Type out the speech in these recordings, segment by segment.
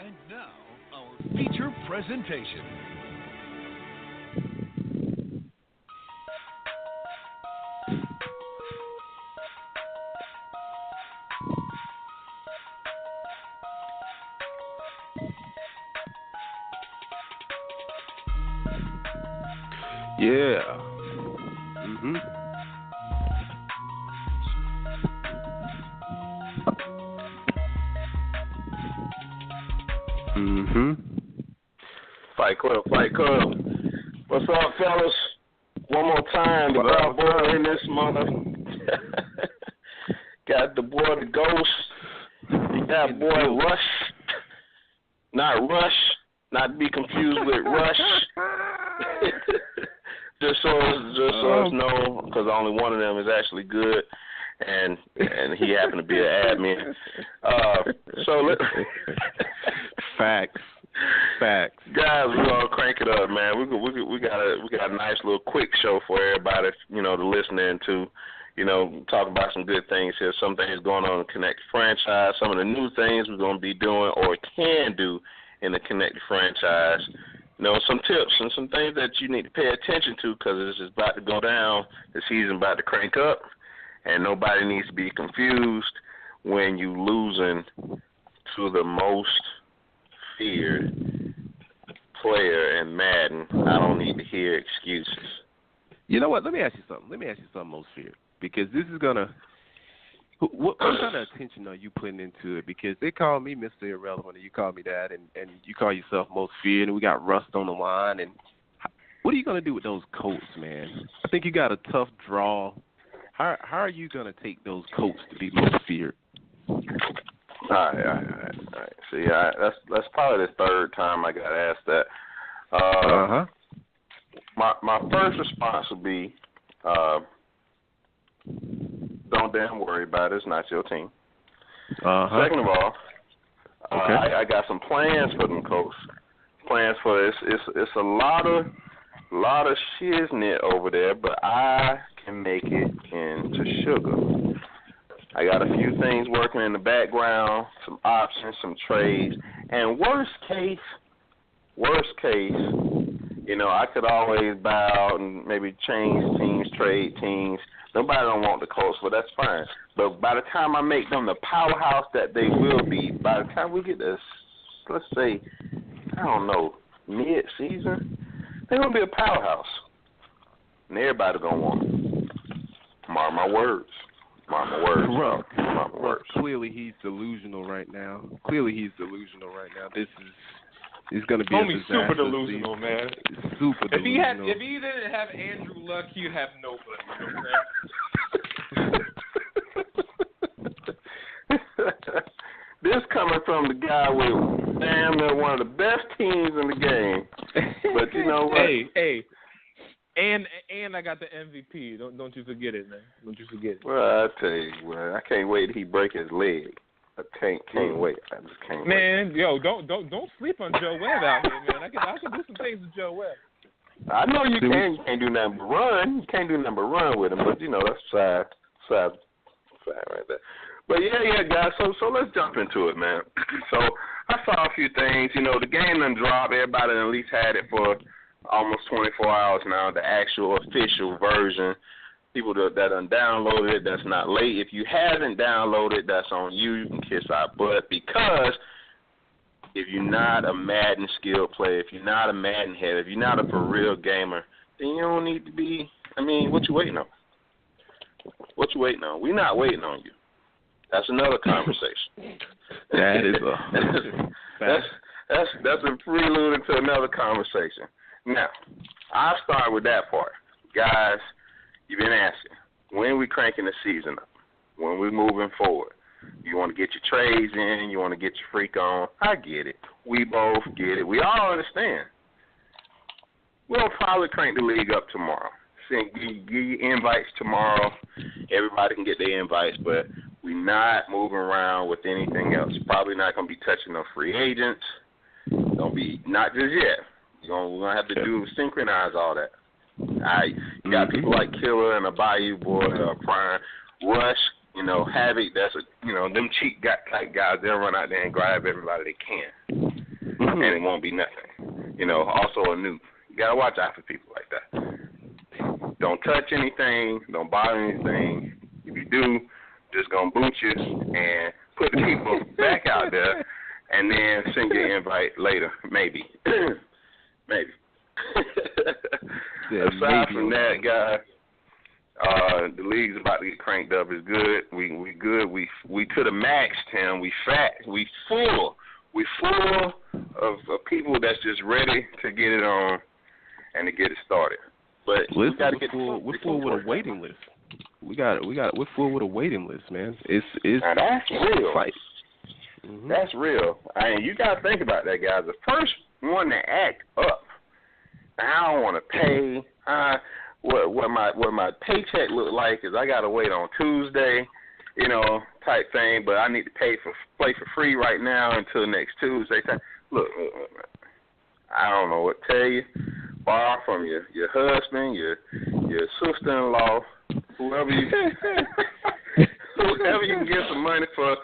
And now, our feature presentation. Yeah. Fight Club. What's up, fellas? One more time, the Balboa in this mother. Got the boy, the Ghost. You got boy Rush. Not Rush. Not to be confused with Rush. just so it's known, because only one of them is actually good, and he happened to be an admin. Facts. Guys, we're gonna crank it up, man. We got a nice little quick show for everybody, to listen into. Talk about some good things here. Some things going on in the Connected franchise. Some of the new things we're gonna be doing or can do in the Connected franchise. Some tips and some things that you need to pay attention to, because this is about to go down. The season about to crank up, and nobody needs to be confused when you losing to the most feared player in Madden. I don't need to hear excuses. You know what? Let me ask you something, most feared, because this is gonna. What kind of attention are you putting into it? Because they call me Mr. Irrelevant, and you call me that, and you call yourself most feared, and we got Rust on the line. And what are you going to do with those coats, man? I think you got a tough draw. How are you going to take those coats to be most feared? All right. See, that's probably the third time I got asked that. My first response would be, don't damn worry about it. It's not your team. Second of all, I got some plans for them coats. Plans for this. It's a lot of shiznit over there, but I can make it into sugar. I got a few things working in the background, some options, some trades, and worst case, I could always buy out and maybe change teams, trade teams. Nobody don't want the Colts, but that's fine. But by the time I make them the powerhouse that they will be, by the time we get this, let's say, I don't know, mid-season, they're going to be a powerhouse. And everybody's going to want them. Mark my words. Clearly he's delusional right now. This is going to be Homie's a disaster. super delusional, man. Super delusional. If he didn't have Andrew Luck, he'd have nobody. This coming from the guy with damn near one of the best teams in the game. But you know what? Hey. And I got the MVP. Don't you forget it, man. Don't you forget it. Well, I tell you what, I can't wait till he break his leg. I can't wait. I just can't wait. Man, yo, don't sleep on Joe Webb out here, man. I can do some things with Joe Webb. I know you can. You can't do nothing but run. You can't do nothing but run with him. But that's side right there. But yeah, guys. So let's jump into it, man. So I saw a few things. The game done dropped. Everybody at least had it for almost 24 hours now. The actual official version. People that done downloaded it, that's not late. If you haven't downloaded, that's on you. You can kiss our butt, because if you're not a Madden skill player, if you're not a Madden head, if you're not a for real gamer, then you don't need to be. What you waiting on? We're not waiting on you. That's another conversation. That is that's a prelude to another conversation. Now, I'll start with that part, guys. You've been asking, when we cranking the season up? When we moving forward? You want to get your trades in, you want to get your freak on. I get it. We both get it. We all understand. We'll probably crank the league up tomorrow. Give you invites tomorrow. Everybody can get their invites, but we're not moving around with anything else. Probably not going to be touching no free agents. Don't be, not just yet. We're going to have to synchronize all that. You got people like Killer and a Bayou boy, Prime, Rush, Havoc. That's them cheap type guys. They'll run out there and grab everybody they can. and it won't be nothing. You know, also a nuke. You gotta watch out for people like that. Don't touch anything. Don't bother anything. If you do, just gonna boot you and put the people back out there, and then send your invite later, maybe. Maybe. Yeah, Aside maybe. from that, guys, the league's about to get cranked up. It's good. We good. We could have maxed him. We fat. We full. We full of people that's just ready to get it on and to get it started. But we got to get we're full with a waiting list. We're full with a waiting list, man. It's now that's real. Fight. Mm-hmm. That's real. I mean, you got to think about that, guys. The first one to act up. I don't want to pay. What my paycheck look like is I got to wait on Tuesday, you know, type thing. But I need to play for free right now until next Tuesday. Look, I don't know what to tell you. Borrow from your husband, your sister-in-law, whoever you can get some money for,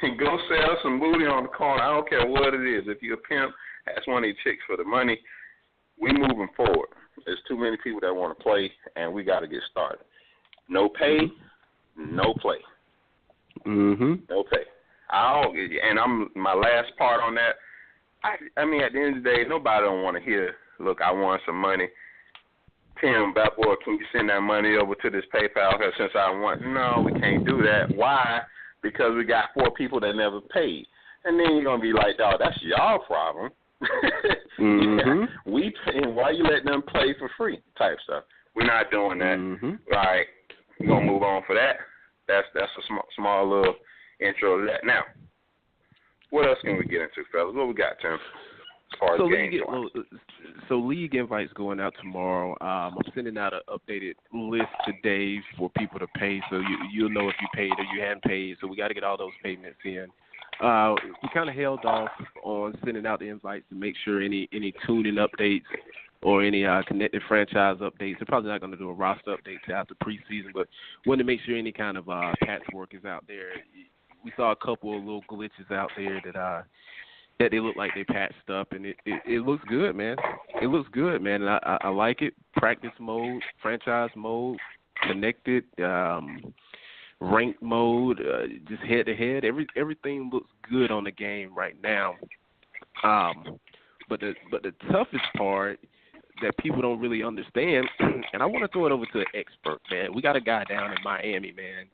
and go sell some booty on the corner. I don't care what it is. If you're a pimp, ask one of these chicks for the money. We moving forward. There's too many people that want to play, and we got to get started. No pay, no play. Mm-hmm. No pay. And I'm my last part on that. I mean, at the end of the day, nobody don't want to hear, look, I want some money. Tim, Balboa, can you send that money over to this PayPal since I want? No, we can't do that. Why? Because we got 4 people that never paid. And then you're going to be like, dog, that's y'all problem. Mm-hmm. Yeah, why you let them play for free type stuff? We're not doing that. Mm-hmm. All right, we're going to move on for that. That's a small little intro to that. Now, what else can we get into, fellas? What we got, Tim? As far as games so league invites going out tomorrow. I'm sending out an updated list today for people to pay, so you'll know if you paid or you hadn't paid. So we got to get all those payments in. We kind of held off on sending out the invites to make sure any tuning updates or any connected franchise updates. They're probably not going to do a roster update till after preseason, but wanted to make sure any kind of patchwork is out there. We saw a couple of little glitches out there that they look like they patched up, and it looks good, man. It looks good, man, and I like it. Practice mode, franchise mode, connected, ranked mode, just head-to-head. Everything looks good on the game right now. But the toughest part that people don't really understand, and I want to throw it over to an expert, man. We got a guy down in Miami, man,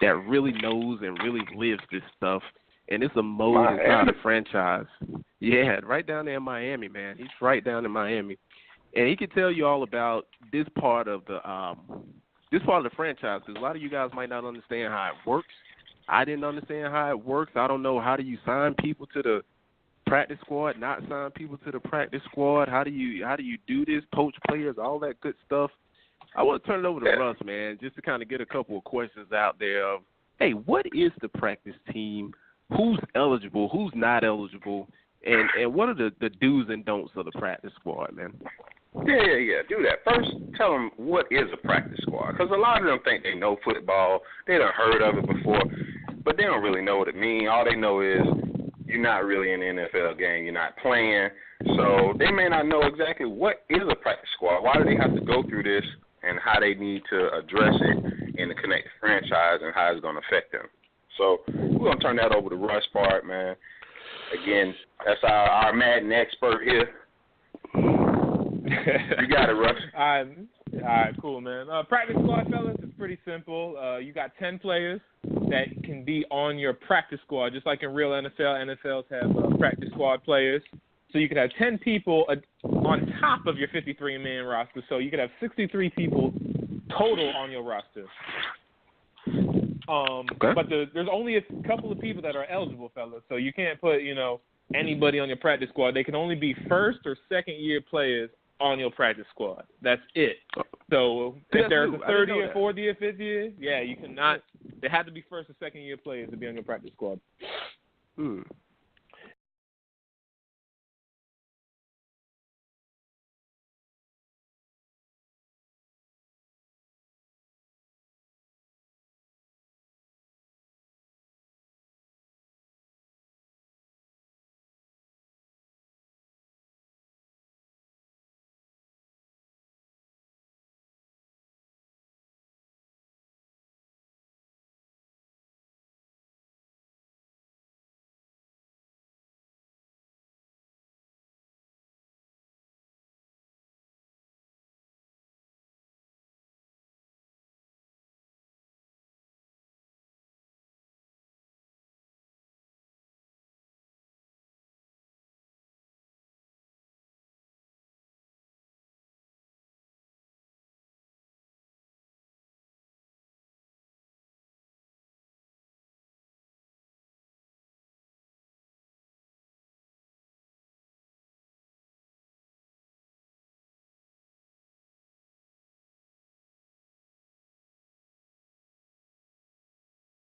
that really knows and really lives this stuff. And it's a mode inside the franchise. Yeah, right down there in Miami, man. He's right down in Miami. And he can tell you all about this part of the franchise, because a lot of you guys might not understand how it works. I didn't understand how it works. I don't know, how do you sign people to the practice squad, not sign people to the practice squad? How do you do this, poach players, all that good stuff? I want to turn it over to Russ, man, just to kind of get a couple of questions out there of, hey, what is the practice team? Who's eligible? Who's not eligible? And what are the do's and don'ts of the practice squad, man? Yeah. Do that. First, tell them what is a practice squad. Because a lot of them think they know football. They done heard of it before, but they don't really know what it means. All they know is you're not really in an NFL game. You're not playing. So they may not know exactly what is a practice squad. Why do they have to go through this, and how they need to address it in the connected franchise and how it's going to affect them. So we're going to turn that over to Russ Bart, man. Again, that's our Madden expert here. You got it, Russ. All right, cool, man. Practice squad, fellas, is pretty simple. You got 10 players that can be on your practice squad, just like in real NFL. NFLs have practice squad players. So you could have 10 people on top of your 53-man roster. So you could have 63 people total on your roster. Okay. But there's only a couple of people that are eligible, fellas. So you can't put, anybody on your practice squad. They can only be first or second year players on your practice squad. That's it. So if there's a third year, fourth year, fifth year, you cannot. They have to be first or second year players to be on your practice squad.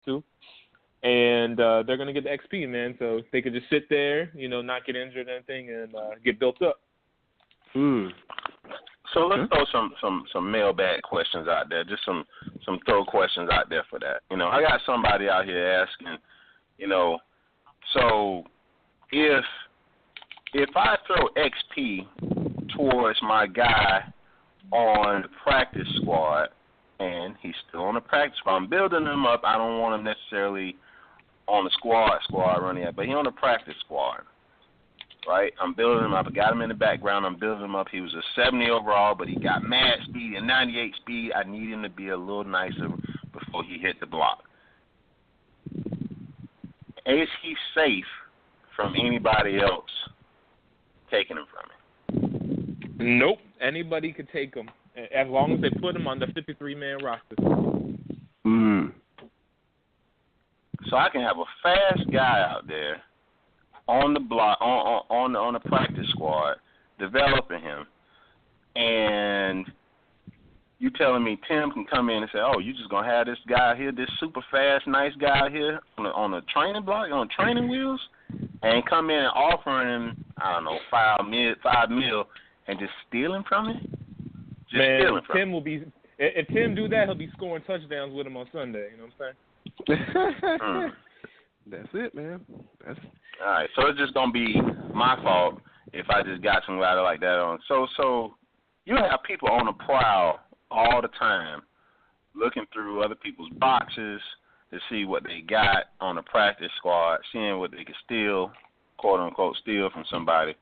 to. And they're going to get the XP, man, so they could just sit there, not get injured or anything, and get built up. So let's throw some mailbag questions out there, just some throw questions out there for that. I got somebody out here asking, so if I throw XP towards my guy on the practice squad, and he's still on the practice squad, I'm building him up. I don't want him necessarily on the squad running yet, but he's on the practice squad, right? I'm building him up. I got him in the background. I'm building him up. He was a 70 overall, but he got mad speed and 98 speed. I need him to be a little nicer before he hit the block. Is he safe from anybody else taking him from him? Nope. Anybody could take him, as long as they put him on the 53-man roster. So I can have a fast guy out there on the block, on the practice squad, developing him, and you telling me Tim can come in and say, "Oh, you just gonna have this guy here, this super fast, nice guy here on a training block, on training wheels, and come in and offer him, I don't know, $5 million, and just steal him from him?" Tim will be. If Tim do that, he'll be scoring touchdowns with him on Sunday. You know what I'm saying? That's it, man. All right, so it's just gonna be my fault if I just got somebody like that on. So you have people on the prowl all the time, looking through other people's boxes to see what they got on the practice squad, seeing what they can steal, quote unquote, steal from somebody.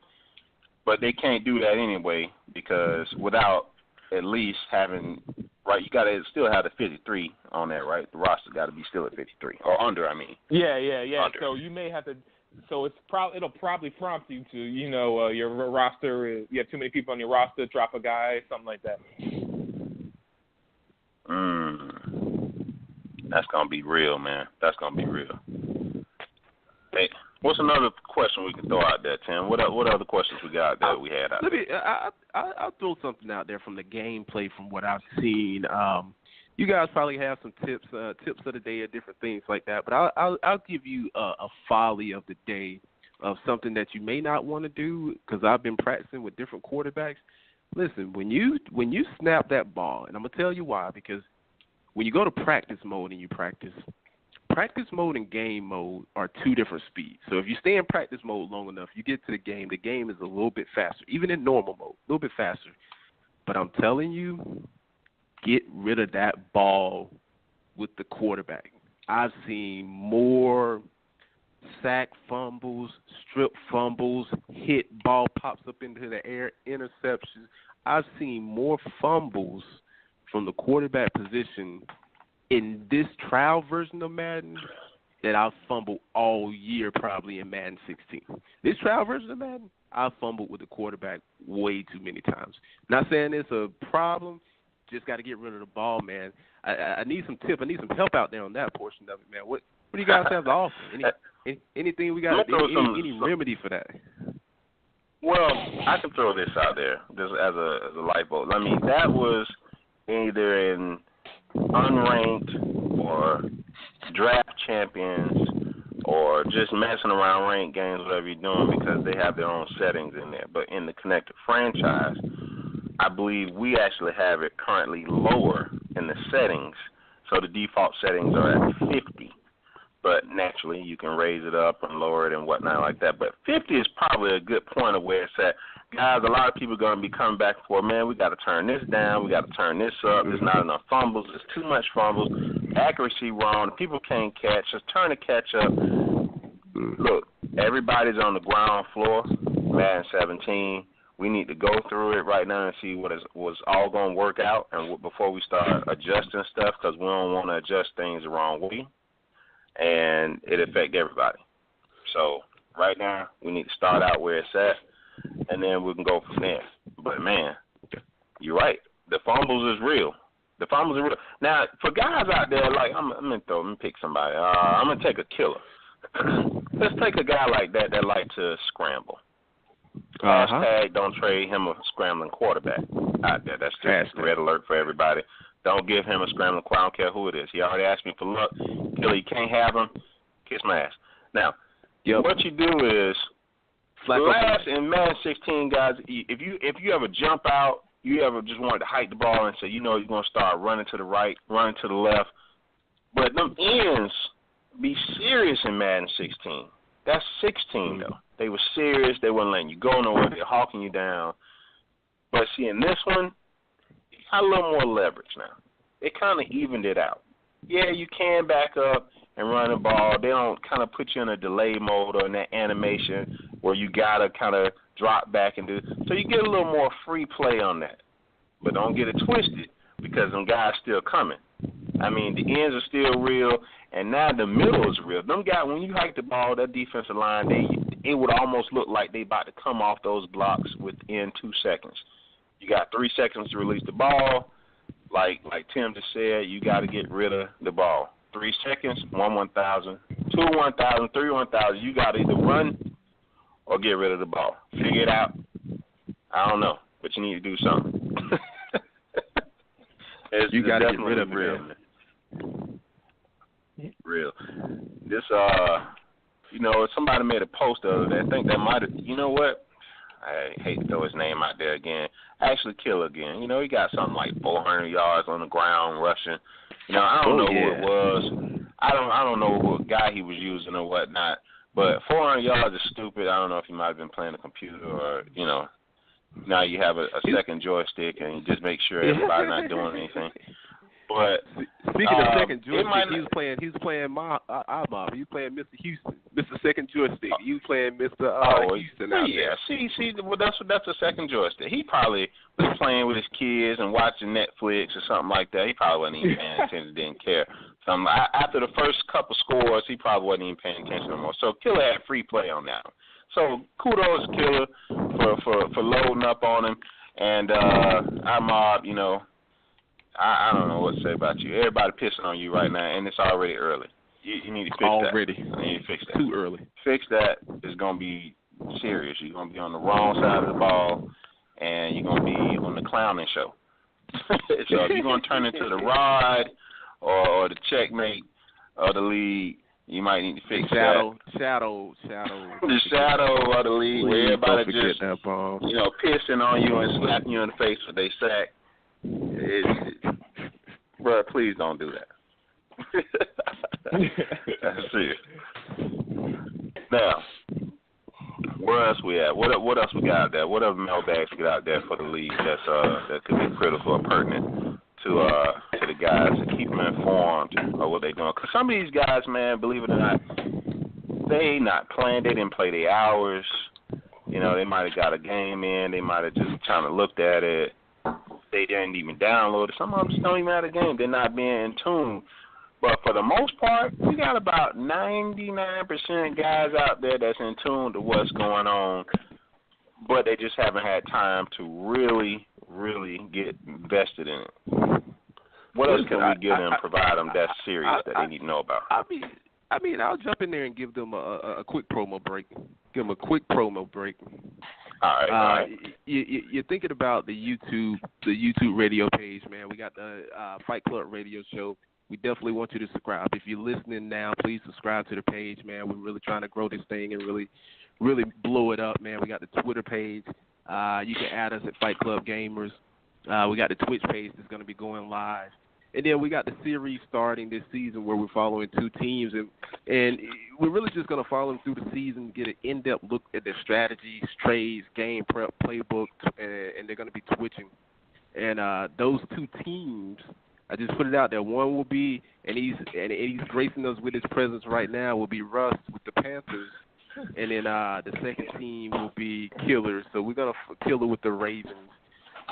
But they can't do that anyway because without at least having. Right, you got to still have the 53 on there, right? The roster got to be still at 53 or under. I mean. Yeah. Under. So you may have to. So it'll probably prompt you to, your roster. You have too many people on your roster. Drop a guy, something like that. That's gonna be real, man. That's gonna be real. Hey, what's another question we can throw out there, Tim? What other questions we got that we had out there? I'll throw something out there from the gameplay, from what I've seen. You guys probably have some tips of the day or different things like that. But I'll give you a folly of the day of something that you may not want to do, because I've been practicing with different quarterbacks. Listen, when you snap that ball, and I'm gonna tell you why, because when you go to practice mode and you practice mode and game mode are two different speeds. So if you stay in practice mode long enough, you get to the game is a little bit faster, even in normal mode, a little bit faster. But I'm telling you, get rid of that ball with the quarterback. I've seen more sack fumbles, strip fumbles, hit ball pops up into the air, interceptions. I've seen more fumbles from the quarterback position in this trial version of Madden that I've fumbled all year probably in Madden 16. This trial version of Madden, I've fumbled with the quarterback way too many times. Not saying it's a problem, just got to get rid of the ball, man. I need some tip. I need some help out there on that portion of it, man. What do you guys have to offer? Anything we got? Any remedy for that? Well, I can throw this out there just as a light bulb. I mean, that was either in unranked or draft champions or just messing around ranked games, whatever you're doing, because they have their own settings in there. But in the connected franchise, I believe we actually have it currently lower in the settings. So the default settings are at 50. But naturally, you can raise it up and lower it and whatnot like that. But 50 is probably a good point of where it's at. Guys, a lot of people are going to be coming back for, man, we got to turn this down. We got to turn this up. There's not enough fumbles. There's too much fumbles. Accuracy wrong. People can't catch. Just turn the catch up. Look, everybody's on the ground floor, Madden 17. We need to go through it right now and see what's all going to work out and before we start adjusting stuff, because we don't want to adjust things the wrong way. And it affect everybody. So right now, we need to start out where it's at, and then we can go from there. But, man, you're right. The fumbles is real. The fumbles are real. Now, for guys out there, like, I'm gonna pick somebody. I'm going to take a killer. Let's take a guy like that like to scramble. Hashtag don't trade him a scrambling quarterback out there. That's just red alert for everybody. Don't give him a scrambling quarterback. I don't care who it is. He already asked me for luck. Killer, you can't have him. Kiss my ass. Now, what you do is, last in Madden 16, guys, if you ever jump out, you ever just wanted to hike the ball and say, you're going to start running to the right, running to the left. But them ends be serious in Madden 16. That's 16, though. They were serious. They weren't letting you go nowhere. They're hawking you down. But see, in this one, you got a little more leverage now. It kind of evened it out. Yeah, you can back up and run the ball. They don't kind of put you in a delay mode or in that animation where you got to kind of drop back and do. So you get a little more free play on that. But don't get it twisted because them guys still coming. I mean, the ends are still real, and now the middle is real. Them guys, when you hike the ball, that defensive line, it would almost look like they about to come off those blocks within 2 seconds. You got 3 seconds to release the ball. Like Tim just said, you got to get rid of the ball. 3 seconds, 1,000, 2 1,000, 3 1,000. You got to either run or get rid of the ball. Figure it out. I don't know, but you need to do something. You got to get rid of real. Real. This, somebody made a post the other day. I think that might have, you know what? I hate to throw his name out there again. Actually, Killer again. You know, he got something like 400 yards on the ground rushing. You know, I don't know who it was. I don't know what guy he was using or whatnot. But 400 yards is stupid. I don't know if he might have been playing a computer or, now you have a second joystick and you just make sure everybody's not doing anything. But speaking of second joystick, he was playing mob. He was playing Mr. Houston, Mr. Second Joystick. You playing Mr. Houston out there. See, well, that's a second joystick. He probably was playing with his kids and watching Netflix or something like that. He probably wasn't even paying attention, didn't care. After the first couple scores, he probably wasn't even paying attention no more. So Killer had free play on that one. So kudos, Killer, for loading up on him. And Mob, I don't know what to say about you. Everybody pissing on you right now, and it's already early. You need to fix that. Already. You need to fix that. Too early. Fix that. It's going to be serious. You're going to be on the wrong side of the ball, and you're going to be on the clowning show. So if you're going to turn into the ride or the checkmate or the lead, you might need to fix shadow. The shadow of the league where everybody just, pissing on you and slapping you in the face with their sack. Bro, please don't do that. That's it. Now, where else we at? What else we got out there? What other mailbags we got out there for the league that could be critical or pertinent to the guys to keep them informed of what they're doing? Because some of these guys, man, believe it or not, they not playing. They didn't play their hours. They might have got a game in. They might have just kind of looked at it. They didn't even download it. Some of them just don't even have a game. They're not being in tune. But for the most part, we got about 99% guys out there that's in tune to what's going on, but they just haven't had time to really, really get invested in it. What else can we give them, provide them that's serious that they need to know about? I mean, I'll jump in there and give them a quick promo break. Give them a quick promo break. All right. You're thinking about the YouTube radio page, man. We got the Fight Club radio show. We definitely want you to subscribe. If you're listening now, please subscribe to the page, man. We're really trying to grow this thing and really, really blow it up, man. We got the Twitter page. You can add us at Fight Club Gamers. We got the Twitch page that's going to be going live. And then we got the series starting this season where we're following two teams. And we're really just going to follow them through the season, get an in-depth look at their strategies, trades, game prep, playbook, and they're going to be twitching. And those two teams, I just put it out there, one will be, and he's gracing us with his presence right now, will be Russ with the Panthers. And then the second team will be Killer. So we're going to Killer with the Ravens.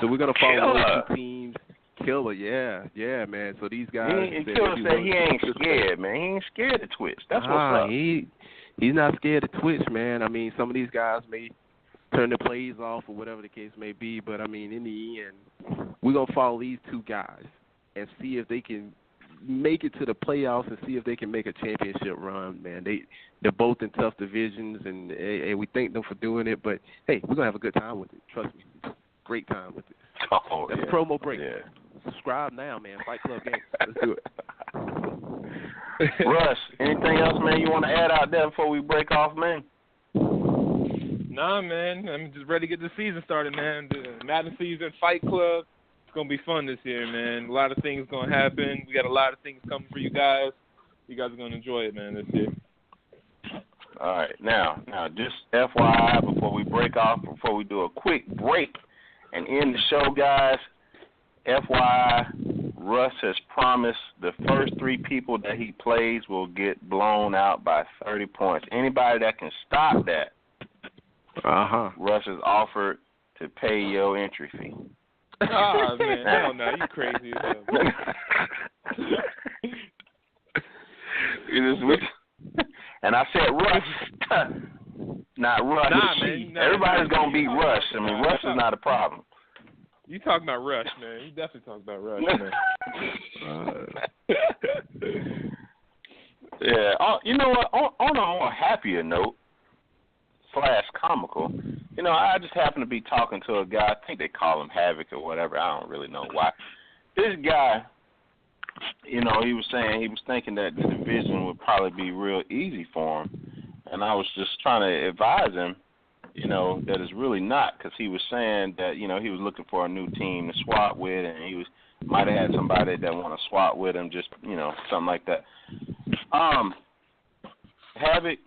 So we're going to follow those two teams. Killer, yeah, man. So these guys. Killer said he ain't scared, man. He ain't scared to twitch. That's what's up. He's not scared to twitch, man. I mean, some of these guys may turn the plays off or whatever the case may be, but I mean, in the end, we're gonna follow these two guys and see if they can make it to the playoffs and see if they can make a championship run, man. They're both in tough divisions, and we thank them for doing it. But hey, we're gonna have a good time with it. Trust me, great time with it. Oh, that's a promo break. Yeah. Subscribe now, man. Fight Club Games. Let's do it. Russ, anything else, man, you want to add out there before we break off, man? Nah, man. I'm just ready to get the season started, man. The Madden season, Fight Club. It's going to be fun this year, man. A lot of things going to happen. We got a lot of things coming for you guys. You guys are going to enjoy it, man, this year. All right. Now, just FYI, before we break off, before we do a quick break and end the show, guys, FYI, Russ has promised the first 3 people that he plays will get blown out by 30 points. Anybody that can stop that, Russ has offered to pay your entry fee. Oh, man. Hell no. You crazy as hell. And I said Russ, not Russ. Nah, man. Everybody's going to beat Russ. I mean, Russ is not a problem. You talking about Rush, man. You definitely talking about Rush, man. Yeah. You know what? On a more happier note, / comical, you know, I just happened to be talking to a guy. I think they call him Havoc or whatever. I don't really know why. This guy, you know, he was saying he was thinking that the division would probably be real easy for him. And I was just trying to advise him, you know, that it's really not, because he was saying that, you know, he was looking for a new team to swap with, and he might have had somebody that want to swap with him, just, you know, something like that. Havoc,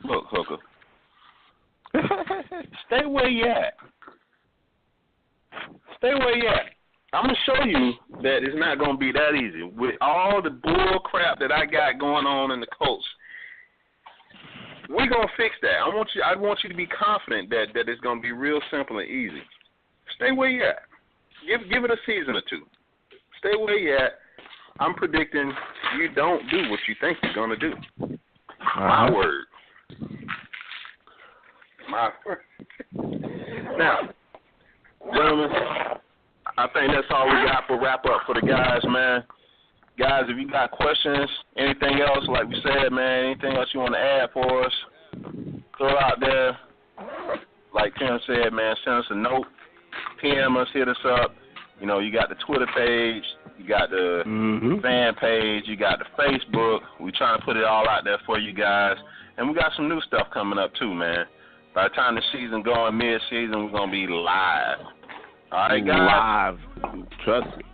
look, hooker, stay where you at. Stay where you at. I'm going to show you that it's not going to be that easy. With all the bull crap that I got going on in the Colts, we're going to fix that. I want you to be confident that it's going to be real simple and easy. Stay where you at. Give it a season or 2. Stay where you at. I'm predicting you don't do what you think you're going to do. My word. My word. Now, gentlemen, I think that's all we got for wrap up for the guys, man. Guys, if you got questions, anything else, like we said, man, anything else you want to add for us, throw it out there. Like Tim said, man, send us a note, PM us, hit us up. You know, you got the Twitter page, you got the fan page, you got the Facebook. We're trying to put it all out there for you guys. And we got some new stuff coming up, too, man. By the time the season going mid-season, we're going to be live. All right, guys? Live. Trust me.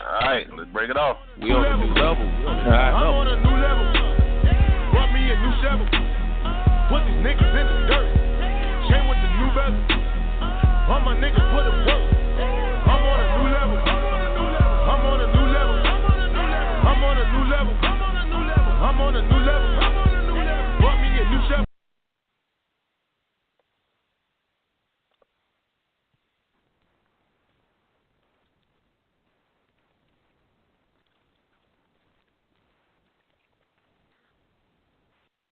All right, let's break it off. We on a new level. I'm on a new level. Brought me a new shovel. Put these niggas in the dirt.